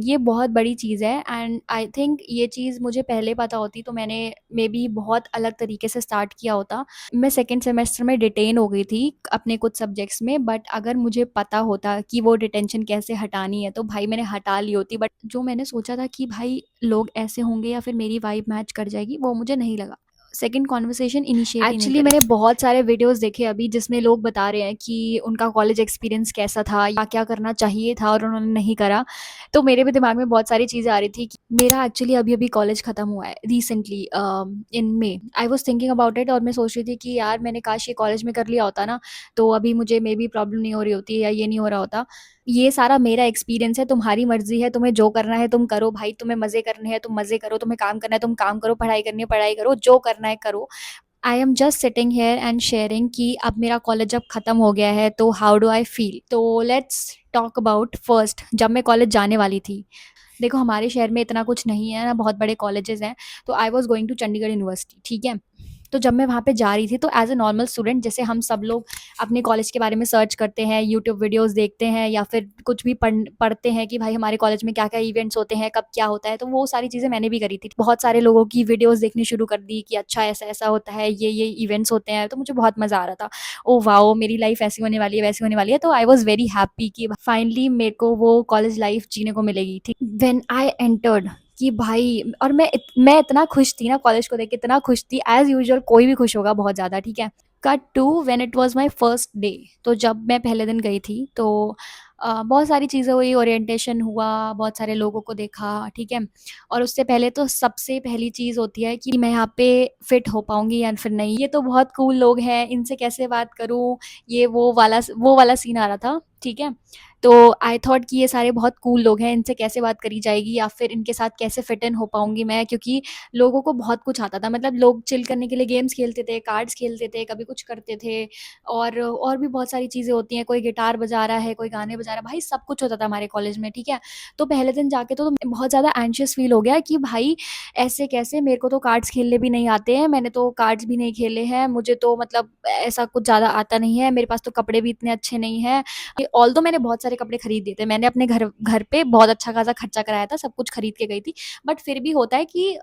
ये बहुत बड़ी चीज़ है एंड आई थिंक ये चीज़ मुझे पहले पता होती तो मैंने मे बी बहुत अलग तरीके से स्टार्ट किया होता। मैं सेकंड सेमेस्टर में डिटेन हो गई थी अपने कुछ सब्जेक्ट्स में, बट अगर मुझे पता होता कि वो डिटेंशन कैसे हटानी है तो भाई मैंने हटा ली होती। बट जो मैंने सोचा था कि भाई लोग ऐसे होंगे या फिर मेरी वाइब मैच कर जाएगी, वो मुझे नहीं लगा। सेकंड कॉन्वर्सेशन इनिशिएट ही नहीं एक्चुअली मैंने बहुत सारे वीडियोस देखे अभी जिसमें लोग बता रहे हैं कि उनका कॉलेज एक्सपीरियंस कैसा था या क्या करना चाहिए था और उन्होंने नहीं करा। तो मेरे भी दिमाग में बहुत सारी चीज़ें आ रही थी कि मेरा एक्चुअली अभी-अभी कॉलेज खत्म हुआ है recently in May. I was thinking about it और मैं सोच रही थी कि यार मैंने काश ये कॉलेज में कर लिया होता ना, तो अभी मुझे मे बी प्रॉब्लम नहीं हो रही होती या ये नहीं हो रहा होता। ये सारा मेरा एक्सपीरियंस है, तुम्हारी मर्ज़ी है, तुम्हें जो करना है तुम करो भाई, तुम्हें मज़े करने हैं तुम मज़े करो, तुम्हें काम करना है तुम काम करो, पढ़ाई करनी है पढ़ाई करो, जो करना है करो। I am just sitting here and sharing कि अब मेरा कॉलेज अब ख़त्म हो गया है तो हाउ डू आई फील। तो लेट्स टॉक अबाउट फर्स्ट जब मैं कॉलेज जाने वाली थी। देखो हमारे शहर में इतना कुछ नहीं है ना, बहुत बड़े कॉलेजेस हैं। तो I was going to Chandigarh university, ठीक है। तो जब मैं वहाँ पे जा रही थी तो एज़ अ नॉर्मल स्टूडेंट जैसे हम सब लोग अपने कॉलेज के बारे में सर्च करते हैं, यूट्यूब वीडियोज़ देखते हैं या फिर कुछ भी पढ़ते हैं कि भाई हमारे कॉलेज में क्या-क्या इवेंट्स होते हैं, कब क्या होता है, तो वो सारी चीज़ें मैंने भी करी थी। बहुत सारे लोगों की वीडियोज़ देखनी शुरू कर दी कि अच्छा ऐसा-ऐसा होता है, ये इवेंट्स होते हैं, तो मुझे बहुत मज़ा आ रहा था। Oh wow! मेरी लाइफ़ ऐसी होने वाली है, वैसी होने वाली है, तो आई वाज़ वेरी हैप्पी कि फाइनली मेरे को वो कॉलेज लाइफ़ जीने को मिलेगी, ठीक। व्हेन आई एंटर्ड कि भाई और मैं इतना खुश थी ना कॉलेज को देख के, इतना खुश थी एज़ यूजुअल कोई भी खुश होगा बहुत ज़्यादा, ठीक है। Cut to when it was my first day. तो जब मैं पहले दिन गई थी तो बहुत सारी चीज़ें हुई, ओरिएंटेशन हुआ, बहुत सारे लोगों को देखा, ठीक है। और उससे पहले तो सबसे पहली चीज़ होती है कि मैं यहाँ पे फिट हो पाऊँगी या फिर नहीं। ये तो बहुत कूल लोग हैं, इनसे कैसे बात करूँ, ये वो वाला सीन आ रहा था, ठीक है। तो आई थॉट कि ये सारे बहुत कूल लोग हैं, इनसे कैसे बात करी जाएगी या फिर इनके साथ कैसे फिट इन हो पाऊँगी मैं, क्योंकि लोगों को बहुत कुछ आता था। मतलब लोग चिल करने के लिए गेम्स खेलते थे, कार्ड्स खेलते थे, कभी कुछ करते थे और भी बहुत सारी चीज़ें होती हैं। कोई गिटार बजा रहा है, कोई गाने बजा रहा है, भाई सब कुछ होता था हमारे कॉलेज में, ठीक है। तो पहले दिन जाके तो बहुत ज़्यादा एंशियस फ़ील हो गया कि भाई ऐसे कैसे, मेरे को तो कार्ड्स खेलने भी नहीं आते हैं, मैंने तो कार्ड्स भी नहीं खेले हैं, मुझे तो मतलब ऐसा कुछ ज़्यादा आता नहीं है, मेरे पास तो कपड़े भी इतने अच्छे नहीं हैं। ऑल्दो मैंने बहुत सारे कपड़े खरीद दिए थे, मैंने अपने घर घर पे बहुत अच्छा खासा खर्चा कराया था, सब कुछ खरीद के गई थी। बट फिर भी होता है कि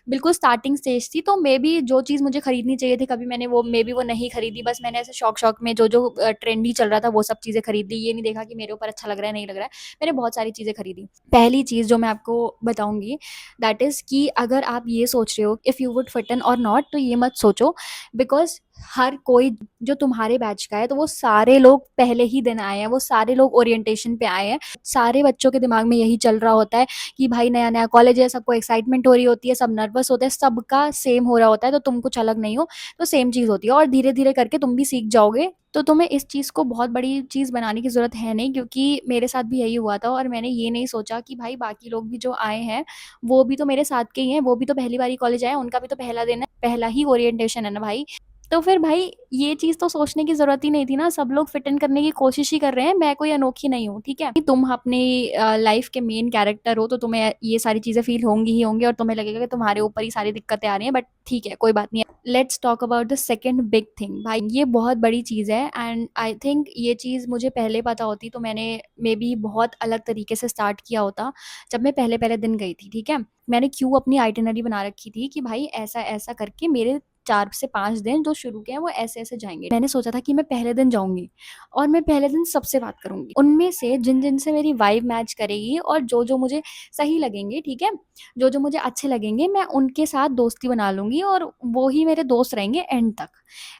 बिल्कुल स्टार्टिंग स्टेज थी, तो मे बी जो चीज़ मुझे खरीदनी चाहिए थी कभी मैंने वो मे बी वो नहीं खरीदी। बस मैंने ऐसे शौक में जो ट्रेंडी चल रहा था वो सब चीज़ें खरीद ली, ये नहीं देखा कि मेरे ऊपर अच्छा लग रहा है नहीं लग रहा है। मैंने बहुत सारी चीज़ें खरीदी। पहली चीज़ जो मैं आपको बताऊंगी दैट इज़ कि अगर आप ये सोच रहे हो if you would fit in और नॉट, तो ये मत सोचो। बिकॉज हर कोई जो तुम्हारे बैच का है तो वो सारे लोग पहले ही दिन आए हैं, वो सारे लोग ओरिएंटेशन पे आए हैं। सारे बच्चों के दिमाग में यही चल रहा होता है कि भाई नया नया कॉलेज है, सबको एक्साइटमेंट हो रही होती है, सब नर्वस होते हैं, सबका सेम हो रहा होता है, तो तुम कुछ अलग नहीं हो, तो सेम चीज़ होती है और धीरे धीरे करके तुम भी सीख जाओगे। तो तुम्हें इस चीज़ को बहुत बड़ी चीज़ बनाने की ज़रूरत है नहीं, क्योंकि मेरे साथ भी यही हुआ था और मैंने ये नहीं सोचा कि भाई बाकी लोग भी जो आए हैं वो भी तो मेरे साथ के ही हैं, वो भी तो पहली बारी कॉलेज आए हैं, उनका भी तो पहला दिन है, पहला ही ओरिएंटेशन है ना भाई। तो फिर भाई ये चीज़ तो सोचने की ज़रूरत ही नहीं थी ना, सब लोग फिट इन करने की कोशिश ही कर रहे हैं, मैं कोई अनोखी नहीं हूँ, ठीक है। तुम अपनी लाइफ के मेन कैरेक्टर हो तो तुम्हें ये सारी चीज़ें फील होंगी ही होंगी और तुम्हें लगेगा कि तुम्हारे ऊपर ही सारी दिक्कतें आ रही हैं, बट ठीक है कोई बात नहीं है। Let's talk about the second big thing. भाई ये बहुत बड़ी चीज़ है एंड आई थिंक ये चीज़ मुझे पहले पता होती तो मैंने मे बी बहुत अलग तरीके से स्टार्ट किया होता जब मैं पहले पहले दिन गई थी, ठीक है। मैंने क्यों अपनी आइटिनरी बना रखी थी कि भाई ऐसा ऐसा करके मेरे 4 से 5 दिन जो शुरू के हैं वो ऐसे-ऐसे जाएँगे। मैंने सोचा था कि मैं पहले दिन जाऊँगी और मैं पहले दिन सबसे बात करूँगी। उनमें से जिन-जिन से मेरी वाइब मैच करेगी और जो-जो मुझे सही लगेंगे, ठीक है? जो-जो मुझे अच्छे लगेंगे मैं उनके साथ दोस्ती बना लूँगी और वो ही मेरे दोस्त रहेंगे एंड तक।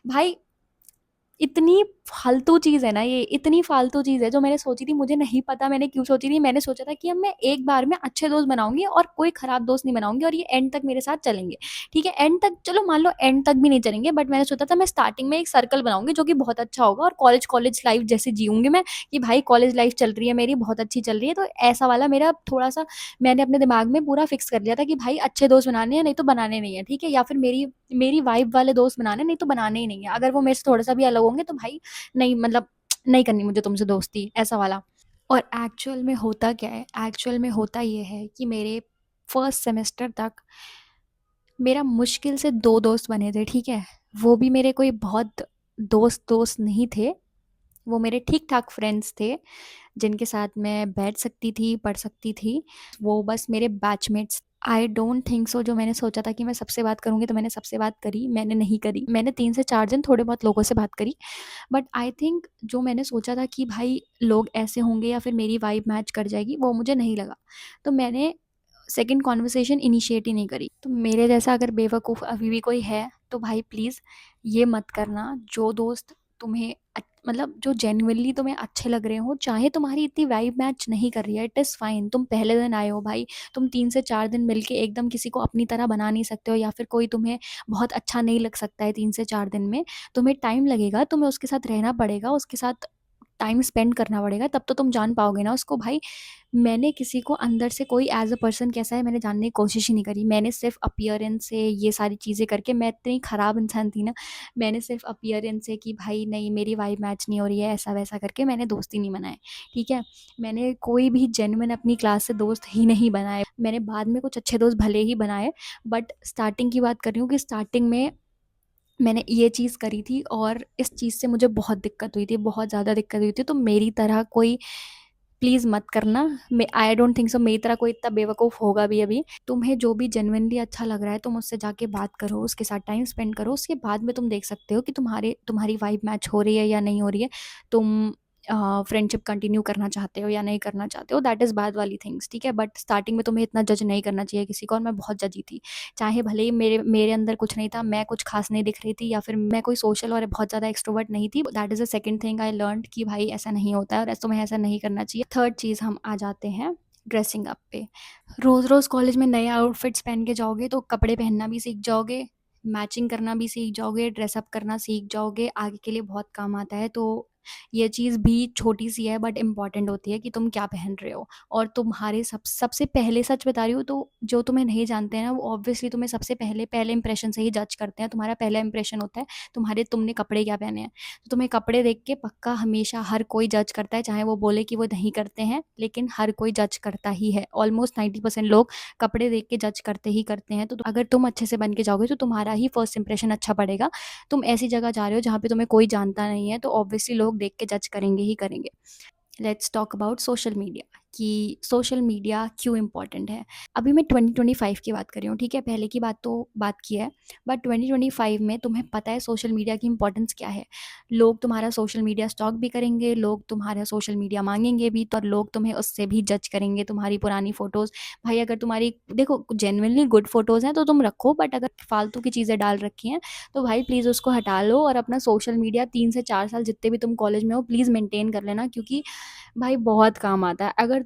भाई इतनी फालतू चीज़ है ना ये, इतनी फालतू चीज़ है जो मैंने सोची थी, मुझे नहीं पता मैंने क्यों सोची थी। मैंने सोचा था कि अब मैं एक बार में अच्छे दोस्त बनाऊँगी और कोई खराब दोस्त नहीं बनाऊँगी और ये एंड तक मेरे साथ चलेंगे, ठीक है? एंड तक चलो मान लो एंड तक भी नहीं चलेंगे, बट मैंने सोचा था मैं स्टार्टिंग में एक सर्कल बनाऊँगी जो कि बहुत अच्छा होगा और कॉलेज कॉलेज लाइफ़ जैसे जीऊँगी मैं कि भाई कॉलेज लाइफ़ चल रही है मेरी, बहुत अच्छी चल रही है। तो ऐसा वाला मेरा थोड़ा-सा मैंने अपने दिमाग में पूरा फिक्स कर लिया था कि भाई अच्छे दोस्त बनाने हैं, नहीं तो बनाने नहीं है, ठीक है? या फिर मेरी मेरी वाइब वाले दोस्त बनाने हैं, नहीं तो बनाने ही नहीं है। अगर वो मेरे से थोड़ा-सा भी अलग होंगे तो भाई नहीं, मतलब नहीं करनी मुझे तुमसे दोस्ती, ऐसा वाला। और एक्चुअल में होता क्या है, एक्चुअल में होता ये है कि मेरे फर्स्ट सेमेस्टर तक मेरा मुश्किल से 2 दोस्त बने थे, ठीक है। वो भी मेरे कोई बहुत दोस्त दोस्त नहीं थे, वो मेरे ठीक-ठाक फ्रेंड्स थे, जिनके साथ मैं बैठ सकती थी, पढ़ सकती थी। वो बस मेरे batchmates. I don't think so, जो मैंने सोचा था कि मैं सबसे बात करूँगी तो मैंने सबसे बात करी, मैंने नहीं करी। मैंने 3 से 4 दिन थोड़े बहुत लोगों से बात करी, बट आई थिंक जो मैंने सोचा था कि भाई लोग ऐसे होंगे या फिर मेरी वाइब मैच कर जाएगी, वो मुझे नहीं लगा। तो मैंने सेकंड कन्वर्सेशन इनिशिएट ही नहीं करी। तो मेरे जैसा अगर बेवकूफ़ अभी भी कोई है, तो भाई प्लीज़ ये मत करना। जो दोस्त तुम्हें मतलब जो जेन्युइनली तुम्हें अच्छे लग रहे हो, चाहे तुम्हारी इतनी वाइब मैच नहीं कर रही है, इट इज़ फाइन। तुम पहले दिन आए हो भाई, तुम 3 से 4 दिन मिलके एकदम किसी को अपनी तरह बना नहीं सकते हो, या फिर कोई तुम्हें बहुत अच्छा नहीं लग सकता है 3 से 4 दिन में। तुम्हें टाइम लगेगा, तुम्हें उसके साथ रहना पड़ेगा, उसके साथ टाइम स्पेंड करना पड़ेगा, तब तो तुम जान पाओगे ना उसको भाई। मैंने किसी को अंदर से कोई एज़ अ पर्सन कैसा है मैंने जानने की कोशिश ही नहीं करी। मैंने सिर्फ़ अपीयरेंस से ये सारी चीज़ें करके, मैं इतनी ख़राब इंसान थी ना, मैंने सिर्फ़ अपीयरेंस से कि भाई नहीं मेरी वाइब मैच नहीं हो रही है, ऐसा-वैसा करके मैंने दोस्त ही नहीं बनाए, ठीक है? मैंने कोई भी जेन्युइन अपनी क्लास से दोस्त ही नहीं बनाए। मैंने बाद में कुछ अच्छे दोस्त भले ही बनाए, बट स्टार्टिंग की बात कर रही हूँ कि स्टार्टिंग में मैंने ये चीज़ करी थी और इस चीज़ से मुझे बहुत दिक्कत हुई थी, बहुत ज़्यादा दिक्कत हुई थी। तो मेरी तरह कोई प्लीज़ मत करना। मैं आई डोंट थिंक सो मेरी तरह कोई इतना बेवकूफ़ होगा भी अभी। तुम्हें जो भी जेनुइनली अच्छा लग रहा है तुम उससे जाके बात करो, उसके साथ टाइम स्पेंड करो, उसके बाद में तुम देख सकते हो कि तुम्हारी वाइब मैच हो रही है या नहीं हो रही है। तुम फ्रेंडशिप कंटिन्यू करना चाहते हो या नहीं करना चाहते हो, दैट इज़ बाद वाली थिंग्स, ठीक है? बट स्टार्टिंग में तुम्हें इतना जज नहीं करना चाहिए किसी को, और मैं बहुत जजी थी। चाहे भले ही मेरे मेरे अंदर कुछ नहीं था, मैं कुछ खास नहीं दिख रही थी, या फिर मैं कोई सोशल और बहुत ज़्यादा एक्सट्रोवर्ट नहीं थी। That is the second thing I learned कि भाई ऐसा नहीं होता है और तुम्हें ऐसा नहीं करना चाहिए। थर्ड चीज़ हम आ जाते हैं ड्रेसिंग अप पे। रोज़-रोज़ कॉलेज में नए आउटफिट्स पहन के जाओगे तो कपड़े पहनना भी सीख जाओगे, मैचिंग करना भी सीख जाओगे, ड्रेस अप करना सीख जाओगे, आगे के लिए बहुत काम आता है। तो ये चीज़ भी छोटी-सी है बट इम्पॉर्टेंट होती है कि तुम क्या पहन रहे हो। और तुम्हारे सबसे पहले सच बता रही हूँ, तो जो तुम्हें नहीं जानते हैं ना, वो ऑब्वियसली तुम्हें सबसे पहले इंप्रेशन से ही जज करते हैं। तुम्हारा पहला इंप्रेशन होता है तुमने कपड़े क्या पहने हैं। तो तुम्हें कपड़े देख के पक्का हमेशा हर कोई जज करता है, चाहे वो बोले कि वो नहीं करते हैं, लेकिन हर कोई जज करता ही है। ऑलमोस्ट 90% लोग कपड़े देख के जज करते ही करते हैं। तो अगर तुम अच्छे से बन के जाओगे तो तुम्हारा ही फर्स्ट इंप्रेशन अच्छा पड़ेगा। तुम ऐसी जगह जा रहे हो जहाँ पे तुम्हें कोई जानता नहीं है, तो ऑब्वियसली लोग देख के जज करेंगे ही करेंगे। Let's talk about social media, कि सोशल मीडिया क्यों इम्पॉर्टेंट है। अभी मैं 2025 की बात कर रही हूँ, ठीक है? पहले की बात तो बात की है, बट 2025 में तुम्हें पता है सोशल मीडिया की इम्पोर्टेंस क्या है। लोग तुम्हारा सोशल मीडिया स्टॉक भी करेंगे, लोग तुम्हारा सोशल मीडिया मांगेंगे भी, तो लोग तुम्हें उससे भी जज करेंगे। तुम्हारी पुरानी फ़ोटोज़, भाई अगर तुम्हारी देखो जेन्युइनली गुड फ़ोटोज़ हैं तो तुम रखो, बट अगर फालतू की चीज़ें डाल रखी हैं तो भाई प्लीज़ उसको हटा लो, और अपना सोशल मीडिया 3 से 4 साल जितने भी तुम कॉलेज में हो प्लीज़ मेंटेन कर लेना, क्योंकि भाई बहुत काम आता है। अगर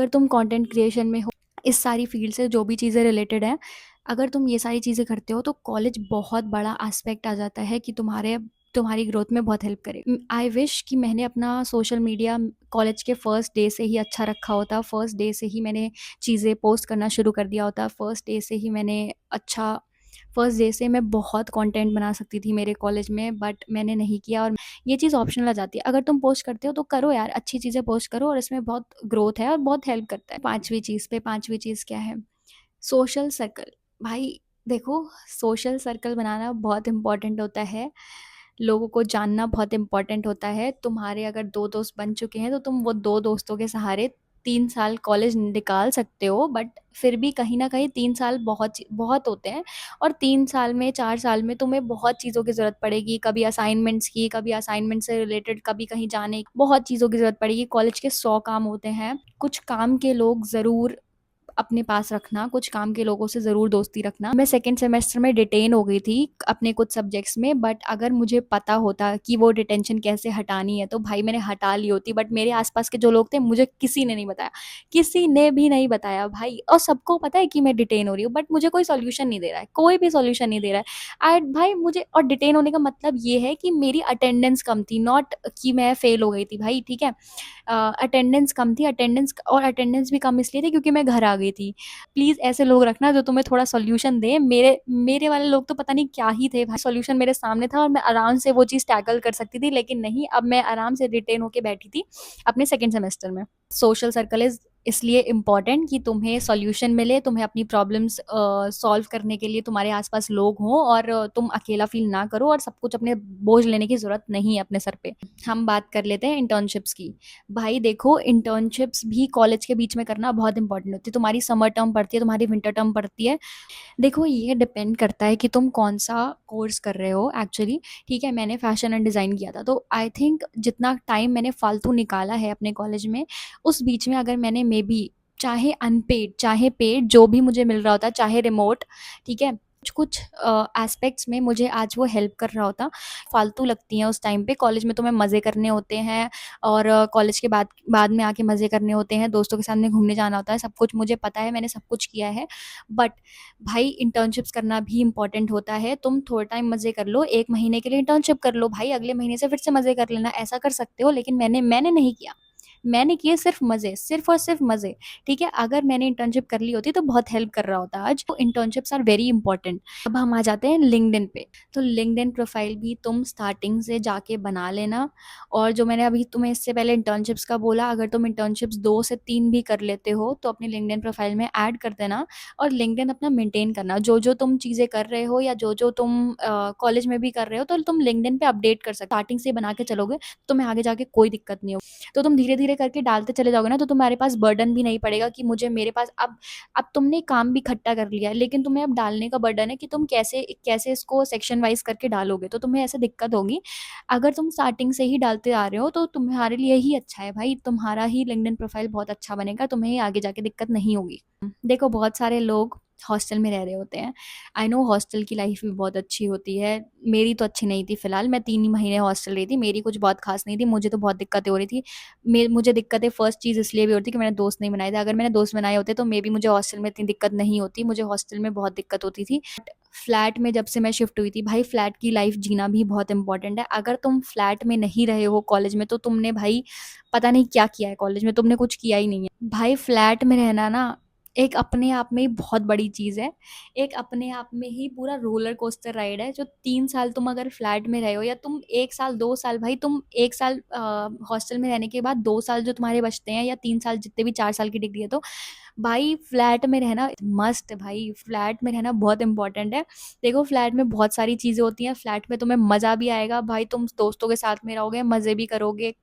तुम कंटेंट क्रिएशन में हो, इस सारी फील्ड से जो भी चीज़ें रिलेटेड हैं, अगर तुम ये सारी चीज़ें करते हो तो कॉलेज बहुत बड़ा एस्पेक्ट आ जाता है कि तुम्हारी ग्रोथ में बहुत हेल्प करे। आई विश कि मैंने अपना सोशल मीडिया कॉलेज के फर्स्ट डे से ही अच्छा रखा होता, फर्स्ट डे से ही मैंने चीज़ें पोस्ट करना शुरू कर दिया होता, फर्स्ट डे से मैं बहुत कंटेंट बना सकती थी मेरे कॉलेज में, बट मैंने नहीं किया। और ये चीज़ ऑप्शनल आ जाती है। अगर तुम पोस्ट करते हो तो करो यार, अच्छी चीज़ें पोस्ट करो, और इसमें बहुत ग्रोथ है और बहुत हेल्प करता है। पाँचवीं चीज़ क्या है? Social circle. भाई देखो, सोशल सर्कल बनाना बहुत इम्पोर्टेंट होता है। लोगों को जानना बहुत इम्पोर्टेंट होता है। तुम्हारे अगर 2 दोस्त बन चुके हैं तो तुम वो 2 दोस्तों के सहारे 3 साल कॉलेज निकाल सकते हो, बट फिर भी कहीं न कहीं 3 साल बहुत होते हैं, और 3 साल में, 4 साल में तुम्हें बहुत चीज़ों की ज़रूरत पड़ेगी। कभी असाइनमेंट्स की, कभी असाइनमेंट से रिलेटेड, कभी कहीं जाने की, बहुत चीज़ों की ज़रूरत पड़ेगी। कॉलेज के 100 काम होते हैं। कुछ काम के लोग ज़रूर अपने पास रखना, कुछ काम के लोगों से ज़रूर दोस्ती रखना। मैं सेकंड सेमेस्टर में डिटेन हो गई थी अपने कुछ सब्जेक्ट्स में, बट अगर मुझे पता होता कि वो डिटेंशन कैसे हटानी है तो भाई मैंने हटा ली होती। बट मेरे आसपास के जो लोग थे, मुझे किसी ने नहीं बताया, किसी ने भी नहीं बताया भाई। और सबको पता है कि मैं डिटेन हो रही हूँ, बट मुझे कोई सॉल्यूशन नहीं दे रहा है, कोई भी सॉल्यूशन नहीं दे रहा है। भाई मुझे, और डिटेन होने का मतलब ये है कि मेरी अटेंडेंस कम थी, नॉट कि मैं फेल हो गई थी भाई, ठीक है? अटेंडेंस कम थी, अटेंडेंस भी कम इसलिए थी क्योंकि मैं घर आ गई थी। प्लीज़ ऐसे लोग रखना जो तुम्हें थोड़ा सॉल्यूशन दें। मेरे मेरे वाले लोग तो पता नहीं क्या ही थे भाई, सॉल्यूशन मेरे सामने था और मैं आराम से वो चीज़ टैकल कर सकती थी, लेकिन नहीं, अब मैं आराम से रिटेन होके बैठी थी अपने सेकंड सेमेस्टर में। सोशल सर्कल इज़ इसलिए इम्पोर्टेंट कि तुम्हें सॉल्यूशन मिले, तुम्हें अपनी प्रॉब्लम्स सॉल्व करने के लिए तुम्हारे आसपास लोग हों, और तुम अकेला फील ना करो, और सब कुछ अपने बोझ लेने की ज़रूरत नहीं है अपने सर पे। हम बात कर लेते हैं इंटर्नशिप्स की। भाई देखो, इंटर्नशिप्स भी कॉलेज के बीच में करना बहुत इंपॉर्टेंट होती है। तुम्हारी समर टर्म पड़ती है, तुम्हारी विंटर टर्म पड़ती है। देखो, ये डिपेंड करता है कि तुम कौन-सा कोर्स कर रहे हो एक्चुअली, ठीक है? मैंने फ़ैशन एंड डिज़ाइन किया था, तो आई थिंक जितना टाइम मैंने फ़ालतू निकाला है अपने कॉलेज में, उस बीच में अगर मैंने मेबी, चाहे अनपेड, चाहे पेड, जो भी मुझे मिल रहा होता, चाहे रिमोट, ठीक है? कुछ-कुछ एस्पेक्ट्स में मुझे आज वो हेल्प कर रहा होता। फ़ालतू लगती हैं उस टाइम पे, कॉलेज में तुम्हें मज़े करने होते हैं, और कॉलेज के बाद बाद में आके मज़े करने होते हैं, दोस्तों के साथ में घूमने जाना होता है, सब कुछ मुझे पता है, मैंने सब कुछ किया है। बट भाई, इंटर्नशिप्स करना भी इम्पोर्टेंट होता है। तुम थोड़ा टाइम मज़े कर लो, 1 महीने के लिए इंटर्नशिप कर लो, भाई अगले महीने से फिर से मज़े कर लेना, ऐसा कर सकते हो। लेकिन मैंने नहीं किया। मैंने किए सिर्फ़ मज़े, सिर्फ़ और सिर्फ़ मज़े, ठीक है? अगर मैंने इंटर्नशिप कर ली होती तो बहुत हेल्प कर रहा होता आज। तो इंटर्नशिप्स आर वेरी इम्पोर्टेंट। अब हम आ जाते हैं लिंक्डइन पे। तो लिंक्डइन प्रोफ़ाइल भी तुम स्टार्टिंग से जाके बना लेना। और जो मैंने अभी तुम्हें इससे पहले इंटर्नशिप्स का बोला, अगर तुम इंटर्नशिप्स 2 से 3 भी कर लेते हो, तो अपनी लिंक्डइन प्रोफ़ाइल में ऐड कर देना। और लिंक्डइन अपना मेंटेन करना, जो-जो तुम चीज़ें कर रहे हो, या जो-जो तुम कॉलेज में भी कर रहे हो, तो तुम लिंक्डइन पे अपडेट कर सकते हो। स्टार्टिंग से बना के चलोगे, तो तुम्हें आगे जाके कोई दिक्कत नहीं होगी। तो तुम धीरे-धीरे करके डालते चले जाओगे ना, तो तुम्हारे पास बर्डन भी नहीं पड़ेगा कि मुझे मेरे पास अब तुमने काम भी इकट्ठा कर लिया है, लेकिन तुम्हें अब डालने का बर्डन है कि तुम कैसे कैसे इसको सेक्शन वाइज़ करके डालोगे, तो तुम्हें ऐसे दिक्कत होगी। अगर तुम स्टार्टिंग से ही डालते आ रहे हो, तो तुम्हारे लिए ही अच्छा है भाई, तुम्हारा ही लिंक्डइन प्रोफ़ाइल बहुत अच्छा बनेगा, तुम्हें ही आगे जाके दिक्कत नहीं होगी। देखो, बहुत सारे लोग हॉस्टल में रह रहे होते हैं। आई नो हॉस्टल की लाइफ़ भी बहुत अच्छी होती है। मेरी तो अच्छी नहीं थी फ़िलहाल, मैं 3 ही महीने हॉस्टल रही थी, मेरी कुछ बहुत ख़ास नहीं थी, मुझे तो बहुत दिक्कतें हो रही थी। मुझे दिक्कतें फर्स्ट चीज़ इसलिए भी हो रही थी कि मैंने दोस्त नहीं बनाए थे। अगर मैंने दोस्त बनाए होते तो मेबी मुझे हॉस्टल में इतनी दिक्कत नहीं होती, मुझे हॉस्टल में बहुत दिक्कत होती थी। बट फ्लैट में जब से मैं शिफ्ट हुई थी, भाई फ्लैट की लाइफ़ जीना भी बहुत इम्पोर्टेंट है। अगर तुम फ्लैट में नहीं रहे हो कॉलेज में, तो तुमने भाई पता नहीं क्या किया है कॉलेज में, तुमने कुछ किया ही नहीं है। भाई फ्लैट में रहना ना, एक अपने आप में ही बहुत बड़ी चीज़ है। एक अपने आप में ही पूरा रोलर कोस्टर राइड है। जो 3 साल तुम अगर फ्लैट में रहे हो, या तुम 1 साल, 2 साल, भाई तुम 1 साल हॉस्टल में रहने के बाद 2 साल जो तुम्हारे बचते हैं, या 3 साल, जितने भी 4 साल की डिग्री है, तो भाई फ्लैट में रहना मस्ट, भाई फ्लैट में रहना बहुत इंपॉर्टेंट है। देखो, फ्लैट में बहुत सारी चीज़ें होती हैं, फ्लैट में तुम्हें मज़ा भी आएगा, भाई तुम दोस्तों के साथ में रहोगे, मज़े भी करोगे,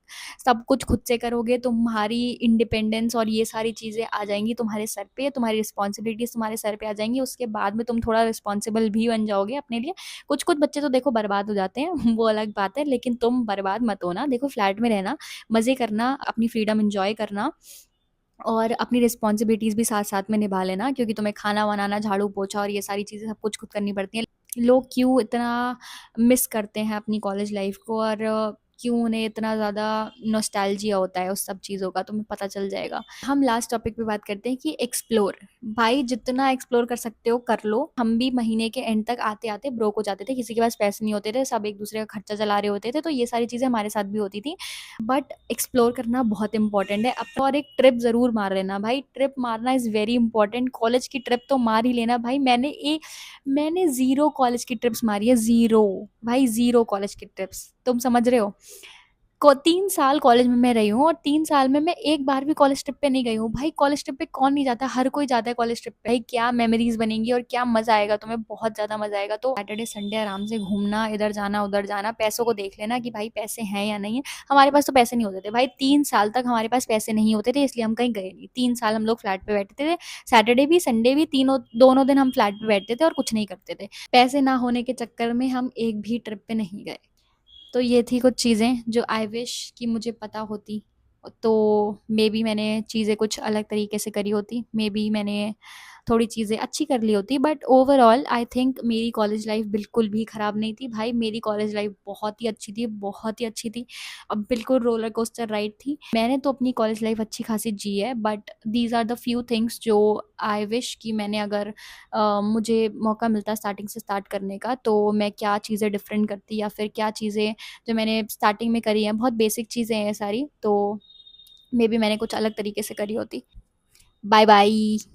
सब कुछ खुद से करोगे, तुम्हारी इंडिपेंडेंस और ये सारी चीज़ें आ जाएँगी तुम्हारे सर पे, तुम्हारी रिस्पॉन्सिबिलिटीज़ तुम्हारे सर पे आ जाएँगी, उसके बाद में तुम थोड़ा रिस्पॉन्सिबल भी बन जाओगे अपने लिए। कुछ-कुछ बच्चे तो देखो बर्बाद हो जाते हैं, वो अलग बात है, लेकिन तुम बर्बाद मत होना। देखो, फ्लैट में रहना, मज़े करना, अपनी फ्रीडम एन्जॉय करना, और अपनी रिस्पॉन्सिबिलिटीज़ भी साथ-साथ में निभा लेना, क्योंकि तुम्हें खाना बनाना, झाड़ू-पोछा और ये सारी चीज़ें सब कुछ खुद करनी पड़ती हैं। लोग क्यों इतना मिस करते हैं अपनी कॉलेज लाइफ़ को, और क्यों उन्हें इतना ज़्यादा नॉस्टैल्जिया होता है उस सब चीज़ों का, तुम्हें पता चल जाएगा। हम लास्ट टॉपिक पे बात करते हैं कि एक्सप्लोर। भाई जितना एक्सप्लोर कर सकते हो कर लो। हम भी महीने के एंड तक आते-आते ब्रोक हो जाते थे, किसी के पास पैसे नहीं होते थे, सब एक-दूसरे का खर्चा चला रहे होते थे, तो ये सारी चीज़ें हमारे साथ भी होती थी। बट एक्सप्लोर करना बहुत इंपॉर्टेंट है। अब और एक ट्रिप ज़रूर मार लेना भाई, ट्रिप मारना इज़ वेरी इंपॉर्टेंट। कॉलेज की ट्रिप तो मार ही लेना भाई। मैंने ज़ीरो कॉलेज की ट्रिप्स मारी है, ज़ीरो भाई, ज़ीरो कॉलेज की ट्रिप्स। तुम समझ रहे हो? को 3 साल कॉलेज में मैं रही हूँ, और 3 साल में मैं एक बार भी कॉलेज ट्रिप पे नहीं गई हूँ। भाई कॉलेज ट्रिप पे कौन नहीं जाता? हर कोई जाता है कॉलेज ट्रिप पे। भाई क्या मेमोरीज़ बनेंगी, और क्या मज़ा आएगा तुम्हें, बहुत ज़्यादा मज़ा आएगा। तो सैटरडे, संडे आराम से घूमना, इधर जाना, उधर जाना, पैसों को देख लेना कि भाई पैसे हैं या नहीं है। हमारे पास तो पैसे नहीं होते थे भाई, 3 साल तक हमारे पास पैसे नहीं होते थे, इसलिए हम कहीं गए नहीं। 3 साल हम लोग फ्लैट पे बैठते थे, सैटरडे भी, संडे भी, तीनों दोनों दिन हम फ्लैट पे बैठते थे और कुछ नहीं करते थे। पैसे ना होने के चक्कर में हम एक भी ट्रिप पे नहीं गए। तो ये थी कुछ चीज़ें जो आई विश कि मुझे पता होती, तो मेबी मैंने चीज़ें कुछ अलग तरीके से करी होती, मेबी मैंने थोड़ी चीज़ें अच्छी कर ली होती। बट ओवरऑल आई थिंक मेरी कॉलेज लाइफ बिल्कुल भी ख़राब नहीं थी भाई, मेरी कॉलेज लाइफ बहुत ही अच्छी थी, बहुत ही अच्छी थी। अब बिल्कुल रोलर कोस्टर राइड थी। मैंने तो अपनी कॉलेज लाइफ अच्छी खासी जी है, but these are the few things जो आई विश कि मैंने अगर मुझे मौका मिलता स्टार्टिंग से स्टार्ट करने का, तो मैं क्या चीज़ें डिफरेंट करती, या फिर क्या चीज़ें जो मैंने स्टार्टिंग में करी हैं, बहुत बेसिक चीज़ें हैं सारी, तो मेबी मैंने कुछ अलग तरीके से करी होती। Bye bye.